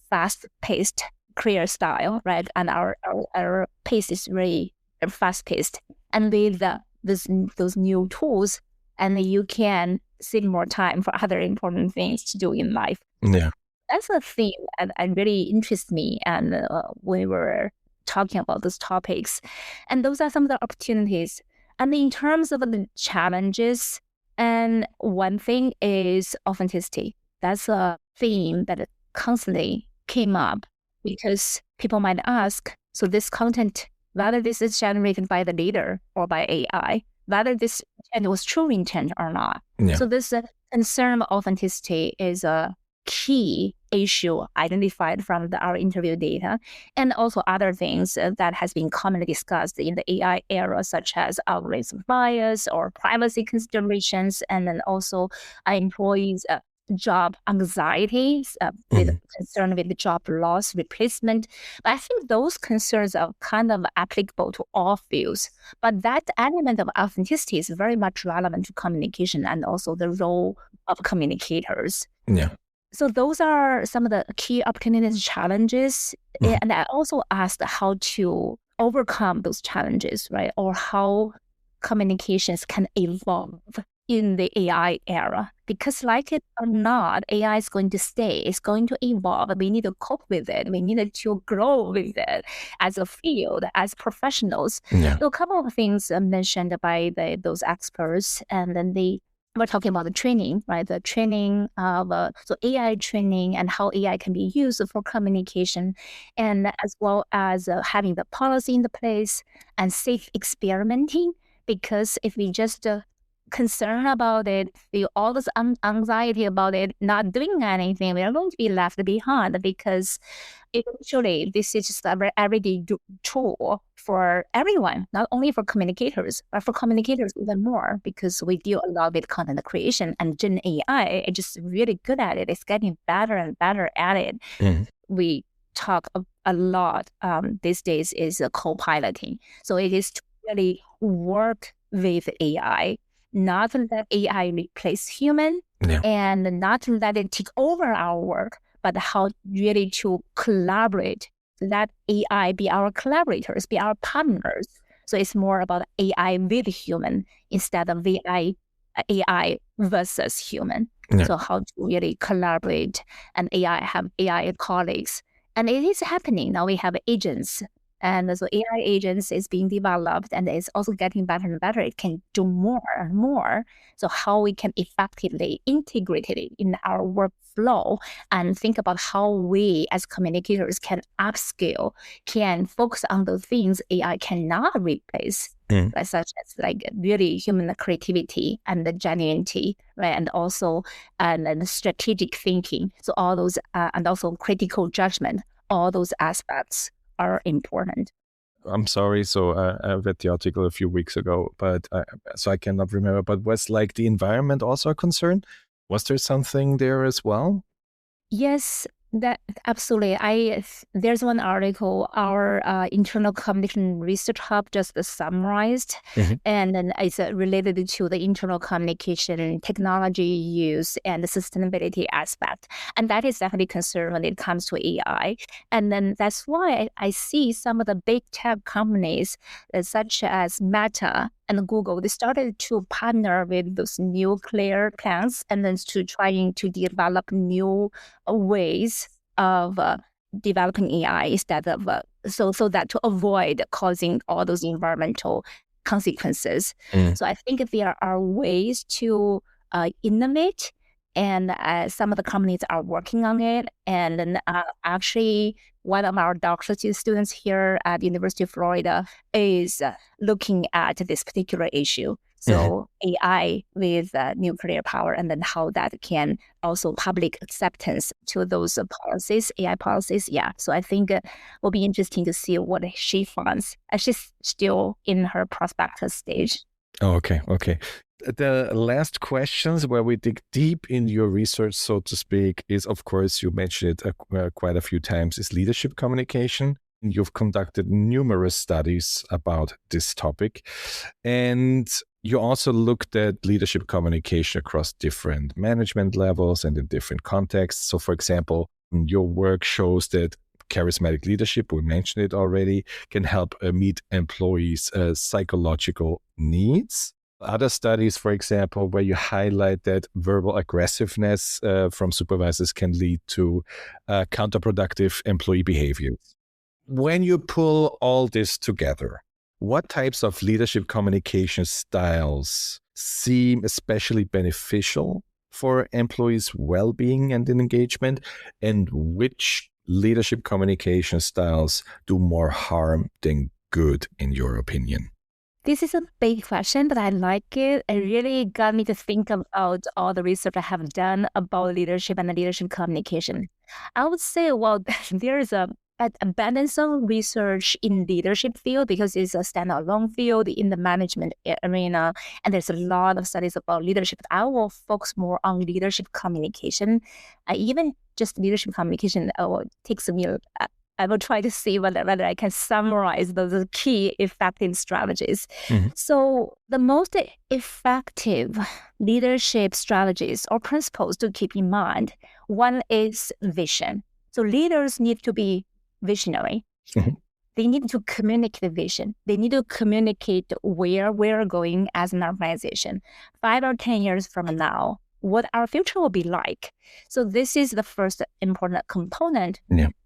fast-paced career style, right? And our pace is really fast-paced. And with those new tools, and you can save more time for other important things to do in life. Yeah. That's a theme that really interests me. And we were talking about those topics. And those are some of the opportunities. And in terms of the challenges, and one thing is authenticity. That's a theme that constantly came up, because people might ask, so this content, whether this is generated by the leader or by AI, whether this intent was true intent or not. Yeah. So this concern of authenticity is a key issue identified from our interview data, and also other things that has been commonly discussed in the AI era, such as algorithm bias or privacy considerations, and then also employees' job anxieties, with concern with the job loss, replacement. But I think those concerns are kind of applicable to all fields. But that element of authenticity is very much relevant to communication and also the role of communicators. Yeah. So those are some of the key opportunities and challenges. And I also asked how to overcome those challenges, right? Or how communications can evolve in the AI era. Because like it or not, AI is going to stay. It's going to evolve. We need to cope with it. We need to grow with it as a field, as professionals. Yeah. So a couple of things mentioned by those experts, and then we're talking about the training, right? The training of so AI training and how AI can be used for communication, and as well as having the policy in the place and safe experimenting. Because if we just concern about it, feel all this anxiety about it, not doing anything, we are going to be left behind, because eventually this is just a very everyday tool for everyone, not only for communicators, but for communicators even more, because we deal a lot with content creation, and Gen AI is just really good at it. It's getting better and better at it. We talk a lot these days is co-piloting. So it is to really work with AI, not to let AI replace human, and not to let it take over our work, but how really to collaborate, let AI be our collaborators, be our partners. So it's more about AI with human instead of AI versus human. So how to really collaborate, and have AI colleagues. And it is happening. Now we have agents. And so AI agents is being developed, and it's also getting better and better. It can do more and more. So how we can effectively integrate it in our workflow, and think about how we as communicators can upskill, can focus on those things AI cannot replace, right? Such as like really human creativity and the genuinity, right? And also and strategic thinking. So all those and also critical judgment, all those aspects are important. I'm sorry. So I read the article a few weeks ago, but so I cannot remember. But was like the environment also a concern? Was there something there as well? Yes, That absolutely. There's one article our internal communication research hub just summarized, and then it's related to the internal communication technology use and the sustainability aspect, and that is definitely concerned when it comes to AI. And then that's why I see some of the big tech companies, such as Meta and Google, they started to partner with those nuclear plants and then to trying to develop new ways of developing AI instead of so that to avoid causing all those environmental consequences. So I think there are ways to innovate, and some of the companies are working on it. And then actually, one of our doctoral students here at the University of Florida is looking at this particular issue. So AI with nuclear power, and then how that can also public acceptance to those policies, AI policies. Yeah. So I think will be interesting to see what she finds. She's still in her prospectus stage. Oh, okay. The last questions where we dig deep in your research, so to speak, is, of course, you mentioned it quite a few times, is leadership communication. You've conducted numerous studies about this topic, and you also looked at leadership communication across different management levels and in different contexts. So, for example, your work shows that charismatic leadership, we mentioned it already, can help meet employees' psychological needs. Other studies, for example, where you highlight that verbal aggressiveness from supervisors can lead to counterproductive employee behaviors. When you pull all this together, what types of leadership communication styles seem especially beneficial for employees' well-being and engagement, and which leadership communication styles do more harm than good, in your opinion? This is a big question, but I like it. It really got me to think about all the research I have done about leadership and leadership communication. I would say, well, there is a abundance of research in leadership field because it's a standalone field in the management arena, and there's a lot of studies about leadership. I will focus more on leadership communication. Even just leadership communication takes me. I will try to see whether I can summarize those key effective strategies. So the most effective leadership strategies or principles to keep in mind, one is vision. So leaders need to be visionary. They need to communicate vision. They need to communicate where we're going as an organization. 5 or 10 years from now, what our future will be like. So this is the first important component.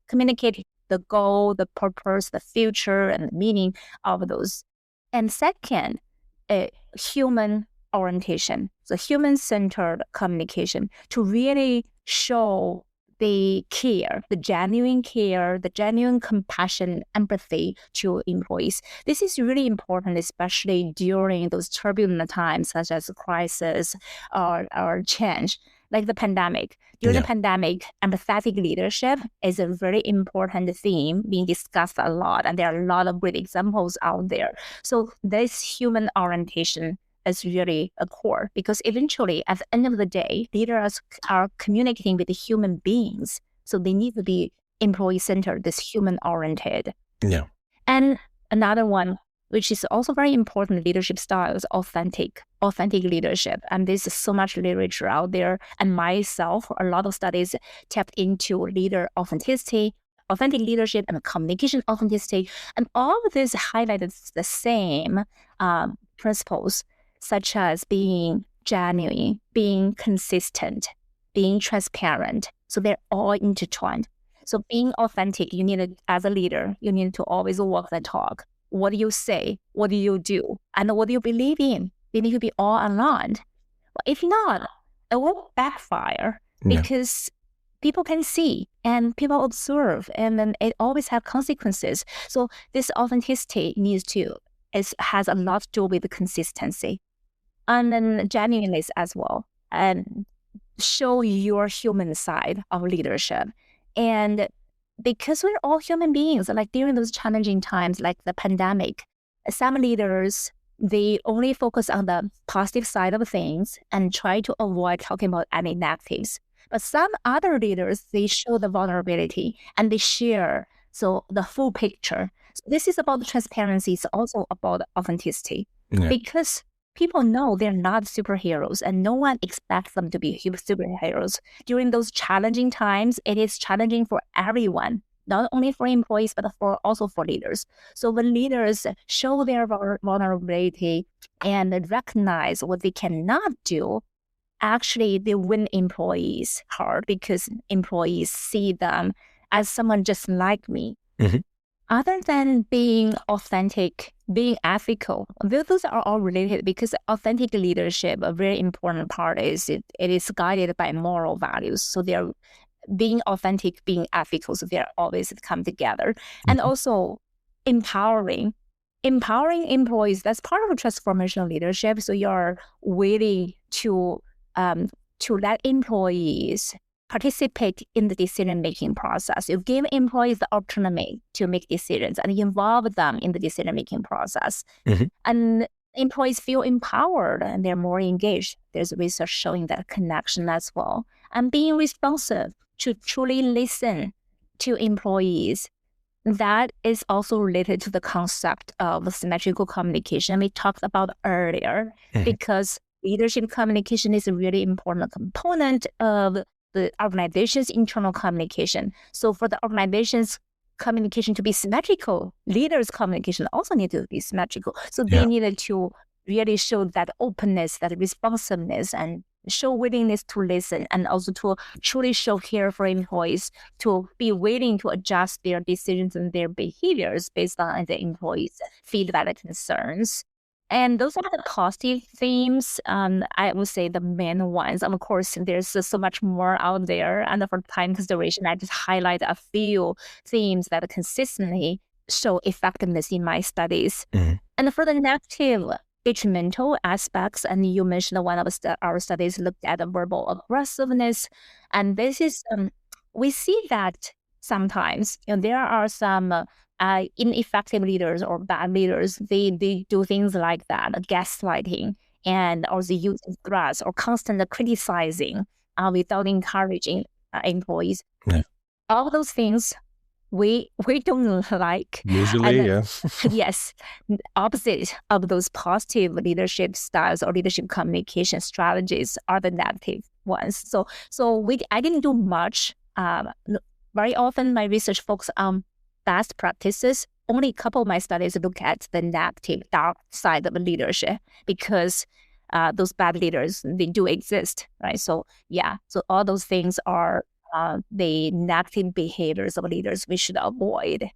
Communicate the goal, the purpose, the future, and the meaning of those. And second, human orientation, so human-centered communication to really show the care, the genuine care, the genuine compassion, empathy to employees. This is really important, especially during those turbulent times, such as crisis or change, like the pandemic. During the pandemic, empathetic leadership is a very important theme being discussed a lot, and there are a lot of great examples out there. So this human orientation is really a core, because eventually, at the end of the day, leaders are communicating with the human beings. So they need to be employee-centered, this human-oriented. And another one, which is also very important leadership style, is authentic leadership. And there's so much literature out there. And myself, a lot of studies tapped into leader authenticity, authentic leadership, and communication authenticity. And all of this highlighted the same principles, such as being genuine, being consistent, being transparent. So they're all intertwined. So being authentic, you need to, as a leader, you need to always walk the talk. What do you say? What do you do? And what do you believe in? They need to be all aligned. But if not, it will backfire because people can see and people observe, and then it always have consequences. So this authenticity has a lot to do with consistency, and then genuineness as well, and show your human side of leadership. And because we're all human beings, like during those challenging times, like the pandemic, some leaders, they only focus on the positive side of things and try to avoid talking about any negatives. But some other leaders, they show the vulnerability and they share the full picture. So this is about transparency. It's also about authenticity. Yeah. Because people know they're not superheroes and no one expects them to be superheroes. During those challenging times, it is challenging for everyone, not only for employees, but also for leaders. So when leaders show their vulnerability and recognize what they cannot do, actually they win employees' heart because employees see them as someone just like me. Mm-hmm. Other than being authentic, being ethical, those are all related because authentic leadership, a very important part is it is guided by moral values. So they're being authentic, being ethical, so they're always come together. Mm-hmm. And also empowering employees, that's part of transformational leadership. So you're willing to let employees participate in the decision-making process. You give employees the autonomy to make decisions and involve them in the decision-making process. Mm-hmm. And employees feel empowered and they're more engaged. There's research showing that connection as well. And being responsive to truly listen to employees, that is also related to the concept of symmetrical communication we talked about earlier, mm-hmm. because leadership communication is a really important component of the organization's internal communication. So for the organization's communication to be symmetrical, leaders' communication also need to be symmetrical. So they needed to really show that openness, that responsiveness, and show willingness to listen, and also to truly show care for employees, to be willing to adjust their decisions and their behaviors based on the employees' feedback and concerns. And those are the positive themes. I would say the main ones. Of course, there's so much more out there. And for time consideration, I just highlight a few themes that consistently show effectiveness in my studies. Mm-hmm. And for the negative, detrimental aspects, and you mentioned one of our studies looked at verbal aggressiveness. And this is, we see that sometimes there are some ineffective leaders or bad leaders, they do things like that, gaslighting, and also using threats or constant criticizing without encouraging employees. Yeah. All those things we don't like. Usually, yeah. Yes, opposite of those positive leadership styles or leadership communication strategies are the negative ones. So I didn't do much. Very often my research focuses on best practices. Only a couple of my studies look at the negative, dark side of leadership because those bad leaders, they do exist, right? So all those things are the negative behaviors of leaders we should avoid.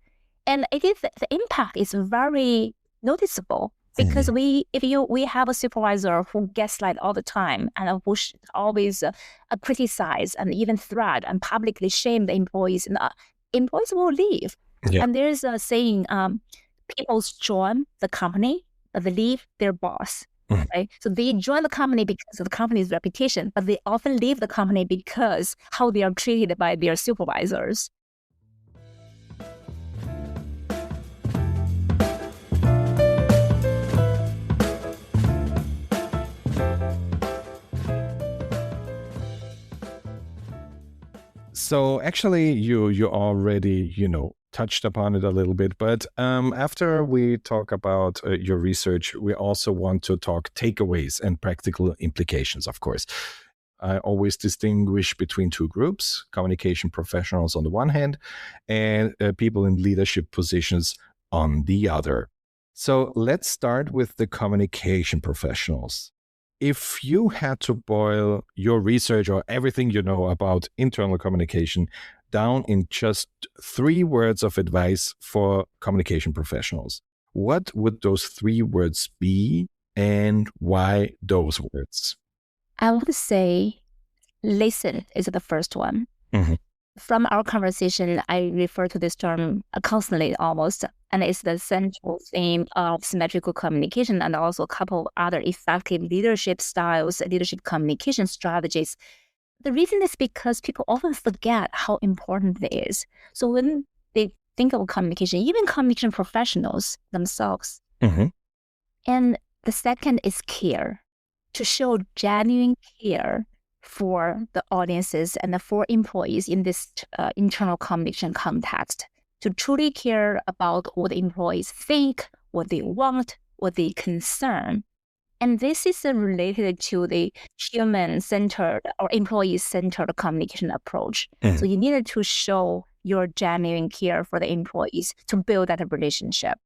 And it is the impact is very noticeable because we have a supervisor who gaslight all the time and who always criticize and even threat and publicly shame the employees, and employees will leave. Yeah. And there's a saying, people join the company, but they leave their boss. Right? So they join the company because of the company's reputation, but they often leave the company because how they are treated by their supervisors. So actually, you already, touched upon it a little bit, but after we talk about your research, we also want to talk takeaways and practical implications, of course. I always distinguish between two groups: communication professionals on the one hand and people in leadership positions on the other. So let's start with the communication professionals. If you had to boil your research or everything you know about internal communication down in just 3 words of advice for communication professionals, what would those 3 words be and why those words? I would say listen is the first one. Mm-hmm. From our conversation, I refer to this term constantly almost, and it's the central theme of symmetrical communication and also a couple of other effective leadership styles, leadership communication strategies. The reason is because people often forget how important it is. So when they think of communication, even communication professionals themselves. Mm-hmm. And the second is care, to show genuine care for the audiences and for employees in this internal communication context to truly care about what the employees think, what they want, what they concern. And this is related to the human-centered or employee-centered communication approach. So you needed to show your genuine care for the employees to build that relationship.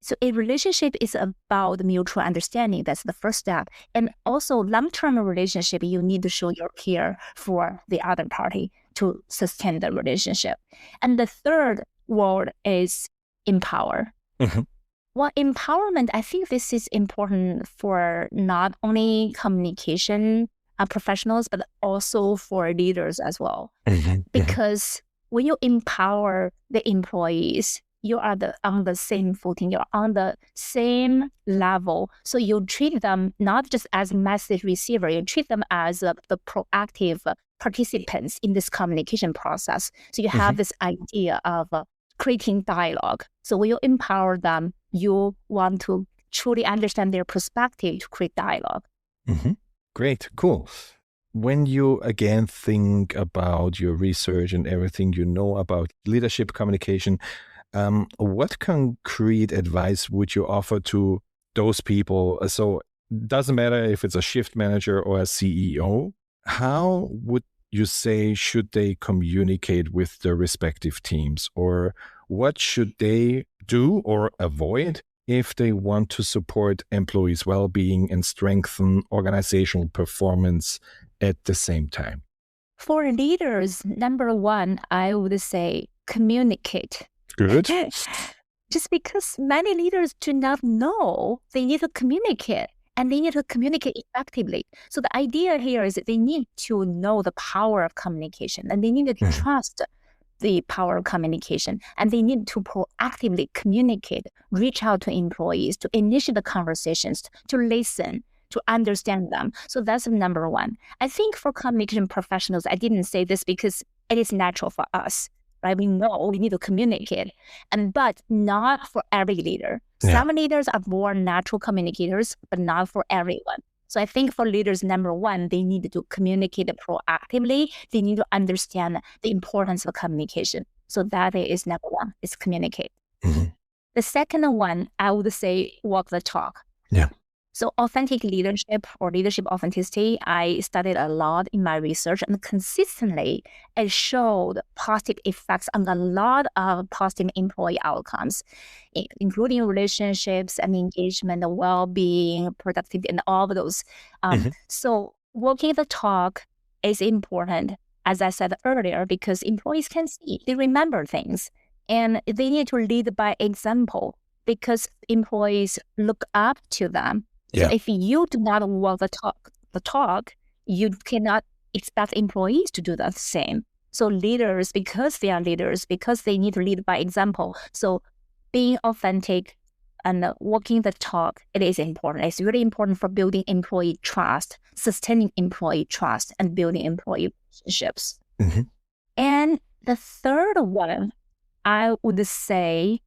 So a relationship is about mutual understanding. That's the first step. And also long-term relationship, you need to show your care for the other party to sustain the relationship. And the third word is empower. Well, empowerment, I think this is important for not only communication professionals, but also for leaders as well. Because when you empower the employees, you are on the same footing, you're on the same level. So you treat them not just as message receiver, you treat them as the proactive participants in this communication process. So you have this idea of creating dialogue. So when you empower them, you want to truly understand their perspective to create dialogue. Great, cool. When you again think about your research and everything you know about leadership communication, what concrete advice would you offer to those people? So it doesn't matter if it's a shift manager or a CEO, how would you say should they communicate with their respective teams? Or what should they do or avoid if they want to support employees' well-being and strengthen organizational performance at the same time? For leaders, number one, I would say communicate. Good. Just because many leaders do not know, they need to communicate and they need to communicate effectively. So the idea here is that they need to know the power of communication and they need to trust the power of communication and they need to proactively communicate, reach out to employees, to initiate the conversations, to listen, to understand them. So that's number one. I think for communication professionals, I didn't say this because it is natural for us. Right? We know we need to communicate, but not for every leader. Some leaders are more natural communicators, but not for everyone. So I think for leaders, number one, they need to communicate proactively. They need to understand the importance of communication. So that is number one, is communicate. The second one, I would say walk the talk. So authentic leadership or leadership authenticity, I studied a lot in my research and consistently it showed positive effects on a lot of positive employee outcomes, including relationships and engagement, well-being, productivity, and all of those. So walking the talk is important, as I said earlier, because employees can see, they remember things, and they need to lead by example because employees look up to them. So if you do not walk the talk, you cannot expect employees to do the same. So leaders, because they are leaders, because they need to lead by example. So being authentic and walking the talk, it is important. It's really important for building employee trust, sustaining employee trust, and building employee relationships. And the third one, I would say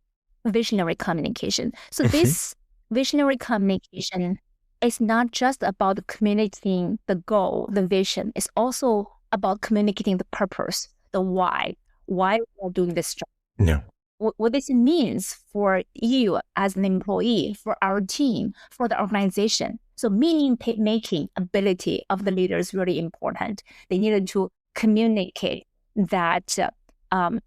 visionary communication. So this visionary communication is not just about communicating the goal, the vision. It's also about communicating the purpose, the why we are doing this job. What this means for you as an employee, for our team, for the organization. So meaning-making ability of the leader is really important. They needed to communicate that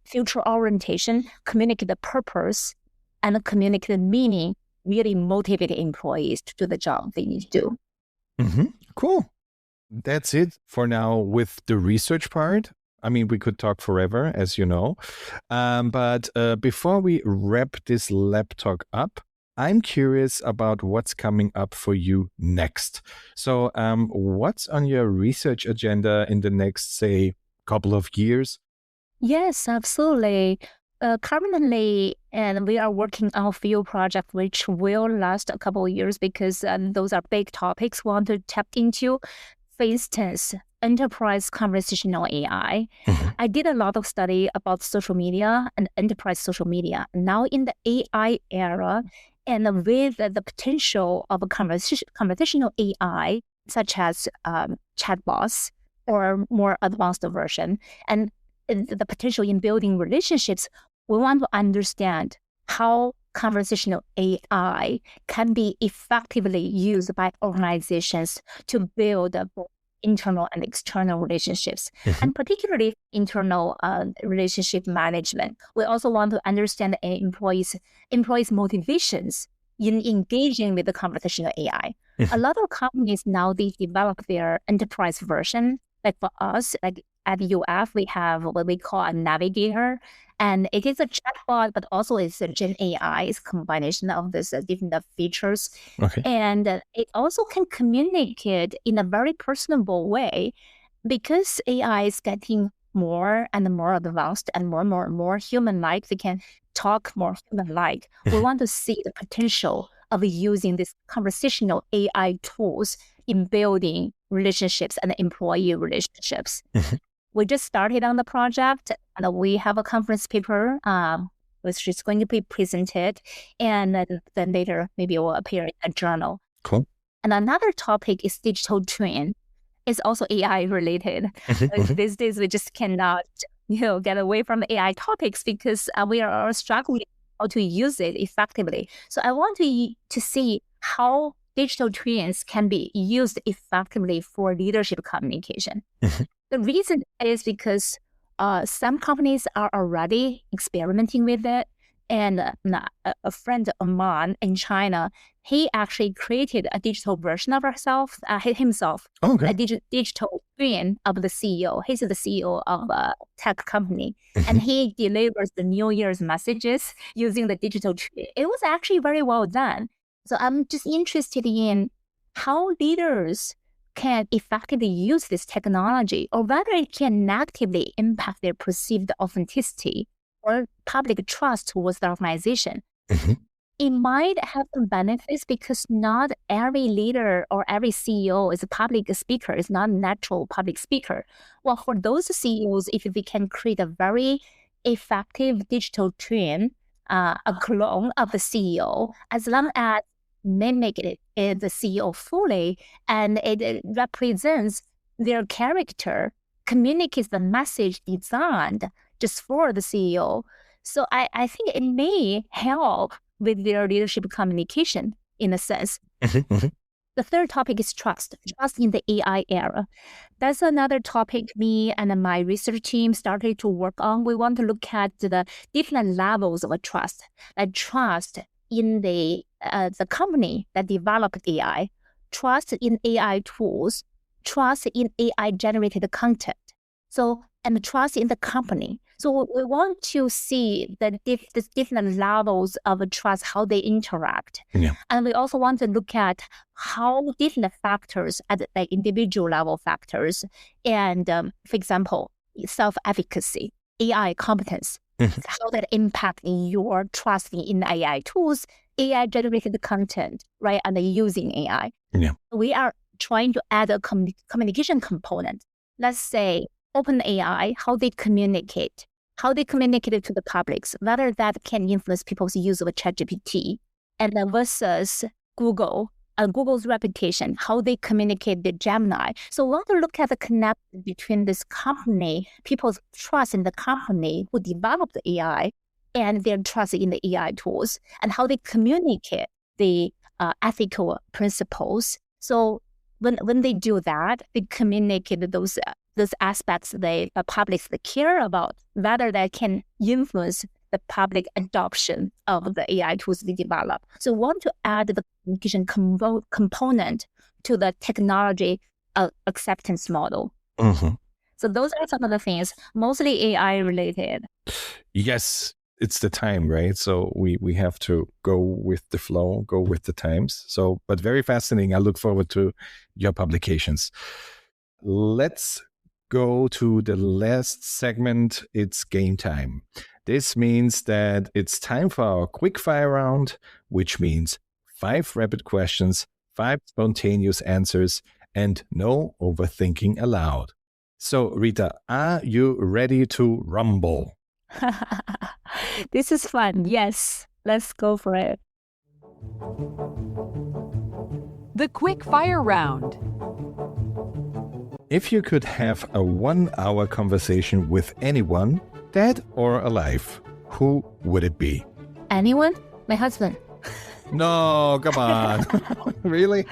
future orientation, communicate the purpose, and communicate the meaning, really motivate employees to do the job they need to do. Cool. That's it for now with the research part. I mean, we could talk forever, as you know. But before we wrap this lab talk up, I'm curious about what's coming up for you next. So what's on your research agenda in the next, say, couple of years? Yes, absolutely. Currently, and we are working on a few projects which will last a couple of years because those are big topics we want to tap into. For instance, enterprise conversational AI. I did a lot of study about social media and enterprise social media. Now in the AI era, and with the potential of a conversational AI, such as chatbots, or more advanced version. And the potential in building relationships, we want to understand how conversational AI can be effectively used by organizations to build both internal and external relationships, and particularly internal relationship management. We also want to understand employees' motivations in engaging with the conversational AI. A lot of companies now, they develop their enterprise version. Like for us, like at UF, we have what we call a navigator, and it is a chatbot, but also it's a Gen AI. It's a combination of these different features. Okay. And it also can communicate in a very personable way, because AI is getting more and more advanced and more human-like. They can talk more human-like. We want to see the potential of using these conversational AI tools in building relationships and employee relationships. We just started on the project, and we have a conference paper which is going to be presented, and then later maybe it will appear in a journal. Cool. And another topic is digital twin. It's also AI related. These days we just cannot get away from the AI topics, because we are struggling how to use it effectively. So I want to see how digital twins can be used effectively for leadership communication. The reason is because some companies are already experimenting with it. And a friend of mine in China, he actually created a digital version of himself, a digital twin of the CEO. He's the CEO of a tech company, and he delivers the New Year's messages using the digital twin. It was actually very well done. So I'm just interested in how leaders can effectively use this technology, or whether it can negatively impact their perceived authenticity or public trust towards the organization. It might have some benefits, because not every leader or every CEO is a public speaker, is not a natural public speaker. Well, for those CEOs, if they can create a very effective digital twin, a clone of the CEO, as long as mimic it, the CEO fully, and it represents their character, communicates the message designed just for the CEO. So I think it may help with their leadership communication in a sense. The third topic is trust in the AI era. That's another topic me and my research team started to work on. We want to look at the different levels of trust, like trust in the company that developed AI, trust in AI tools, trust in AI-generated content, and trust in the company. So we want to see the different levels of trust, how they interact. And we also want to look at how different factors at the individual level factors, and for example, self-efficacy, AI competence, how that impact your trust in AI tools, AI-generated content, right, and using AI. We are trying to add a communication component. Let's say OpenAI, how they communicate to the publics, whether that can influence people's use of ChatGPT, and then versus Google and Google's reputation, how they communicate with Gemini. So we want to look at the connection between this company, people's trust in the company who developed the AI, and their trust in the AI tools, and how they communicate the ethical principles. So when they do that, they communicate those aspects the publics care about, whether that can influence the public adoption of the AI tools they develop. So we want to add the communication component to the technology acceptance model. So those are some of the things, mostly AI related. Yes, it's the time, right? So we have to go with the flow, go with the times. So, but very fascinating. I look forward to your publications. Let's go to the last segment. It's game time. This means that it's time for our quick fire round, which means 5 rapid questions, 5 spontaneous answers, and no overthinking allowed. So, Rita, are you ready to rumble? This is fun. Yes, let's go for it. The quick fire round. If you could have a 1-hour conversation with anyone, dead or alive, who would it be? Anyone? My husband. No, come on. Really?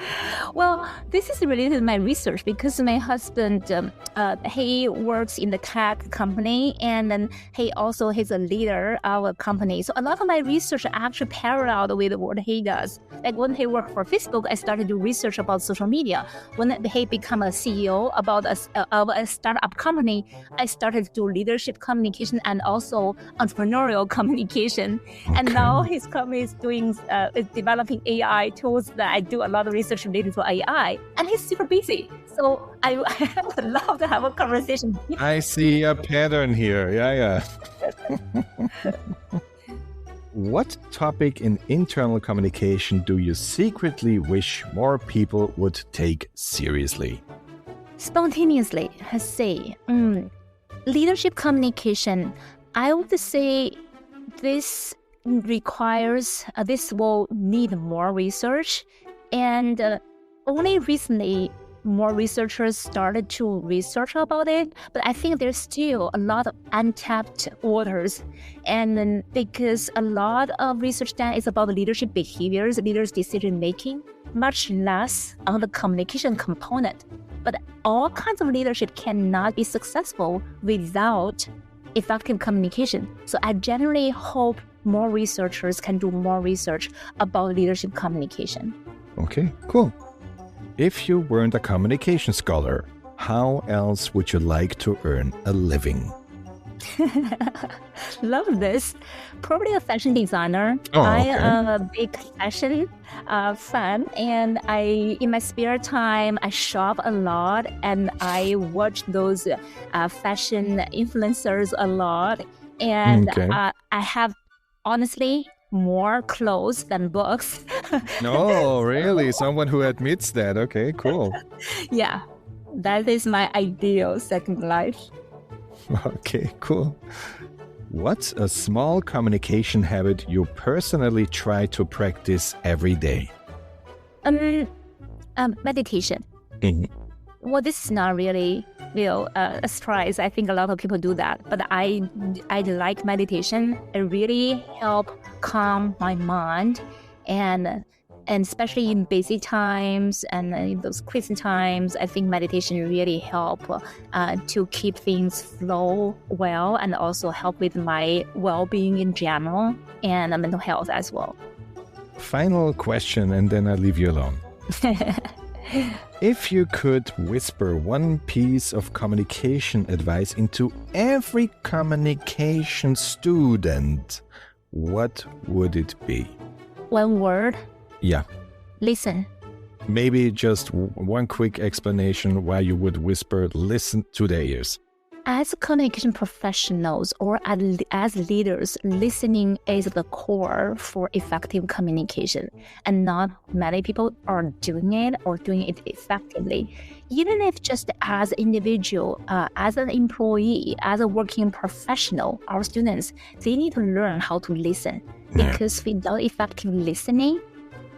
Well, this is related to my research because my husband, he works in the tech company, and then he's a leader of a company. So a lot of my research actually paralleled with what he does. Like when he worked for Facebook, I started to research about social media. When he became a CEO of a startup company, I started to do leadership communication and also entrepreneurial communication. Okay. And now his company is developing AI tools that I do a lot of research related to AI, and he's super busy. So I would love to have a conversation. I see a pattern here. Yeah. What topic in internal communication do you secretly wish more people would take seriously? Spontaneously, I say, leadership communication. I would say this will need more research, and only recently more researchers started to research about it, but I think there's still a lot of untapped waters, and because a lot of research done is about leadership behaviors, leaders' decision making, much less on the communication component. But all kinds of leadership cannot be successful without effective communication. So I generally hope more researchers can do more research about leadership communication. Okay, cool. If you weren't a communication scholar, how else would you like to earn a living? Love this. Probably a fashion designer. Oh, I okay. am a big fashion fan, and in my spare time, I shop a lot, and I watch those fashion influencers a lot. And Okay. I have, honestly, more clothes than books. No, really? Someone who admits that. Okay, cool. Yeah, that is my ideal second life. Okay, cool. What's a small communication habit you personally try to practice every day? Meditation. Mhm. Well, this is not really a surprise. I think a lot of people do that, but I like meditation. It really help calm my mind, and especially in busy times and in those crazy times, I think meditation really help to keep things flow well, and also help with my well-being in general and mental health as well. Final question, and then I'll leave you alone. If you could whisper one piece of communication advice into every communication student, what would it be? One word. Yeah. Listen. Maybe just one quick explanation why you would whisper listen to their ears. As communication professionals or as leaders, listening is the core for effective communication, and not many people are doing it or doing it effectively. Even if just as an individual, as an employee, as a working professional, our students, they need to learn how to listen, because without effective listening,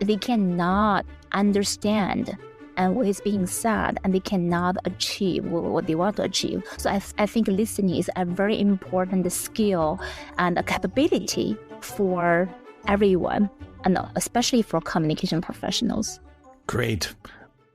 they cannot understand and what is being said, and they cannot achieve what they want to achieve. So I think listening is a very important skill and a capability for everyone, and especially for communication professionals. Great.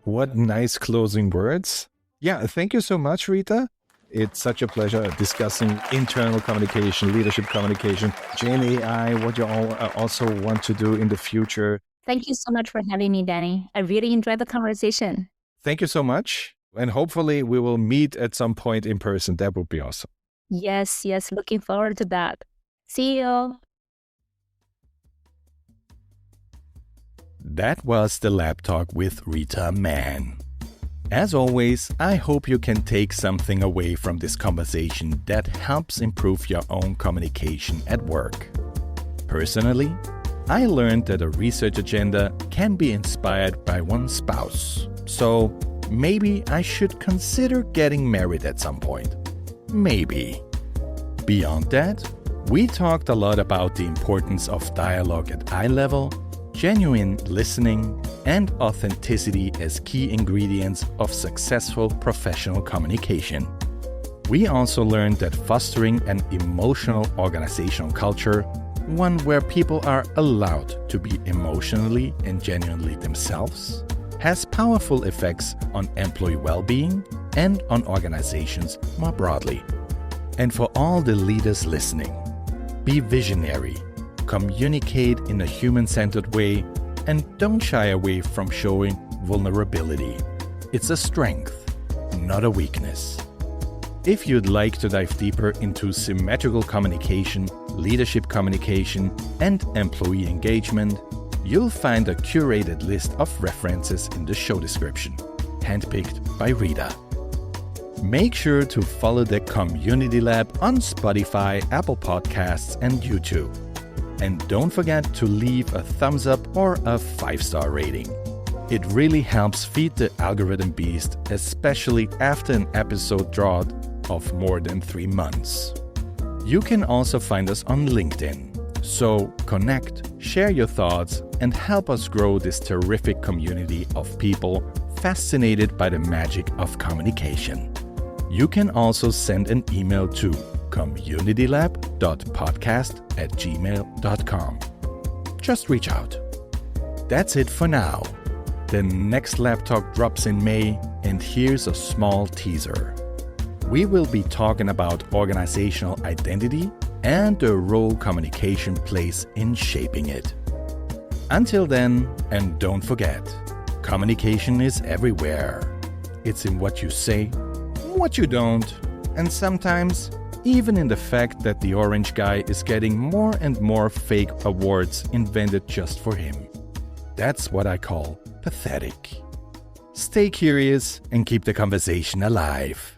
What nice closing words. Yeah, thank you so much, Rita. It's such a pleasure discussing internal communication, leadership communication, Gen AI, what you all also want to do in the future. Thank you so much for having me, Danny. I really enjoyed the conversation. Thank you so much. And hopefully we will meet at some point in person. That would be awesome. Yes. Looking forward to that. See you. That was the Lab Talk with Rita Men. As always, I hope you can take something away from this conversation that helps improve your own communication at work. Personally, I learned that a research agenda can be inspired by one's spouse. So maybe I should consider getting married at some point. Maybe. Beyond that, we talked a lot about the importance of dialogue at eye level, genuine listening, and authenticity as key ingredients of successful professional communication. We also learned that fostering an emotional organizational culture, one where people are allowed to be emotionally and genuinely themselves, has powerful effects on employee well-being and on organizations more broadly. And for all the leaders listening, be visionary, communicate in a human-centered way, and don't shy away from showing vulnerability. It's a strength, not a weakness. If you'd like to dive deeper into symmetrical communication, leadership communication, and employee engagement, you'll find a curated list of references in the show description, handpicked by Rita. Make sure to follow the Community Lab on Spotify, Apple Podcasts, and YouTube. And don't forget to leave a thumbs up or a 5-star rating. It really helps feed the algorithm beast, especially after an episode drought of more than 3 months. You can also find us on LinkedIn. So connect, share your thoughts, and help us grow this terrific community of people fascinated by the magic of communication. You can also send an email to communitylab.podcast@gmail.com. Just reach out. That's it for now. The next Lab Talk drops in May, and here's a small teaser. We will be talking about organizational identity and the role communication plays in shaping it. Until then, and don't forget, communication is everywhere. It's in what you say, what you don't, and sometimes even in the fact that the orange guy is getting more and more fake awards invented just for him. That's what I call pathetic. Stay curious and keep the conversation alive.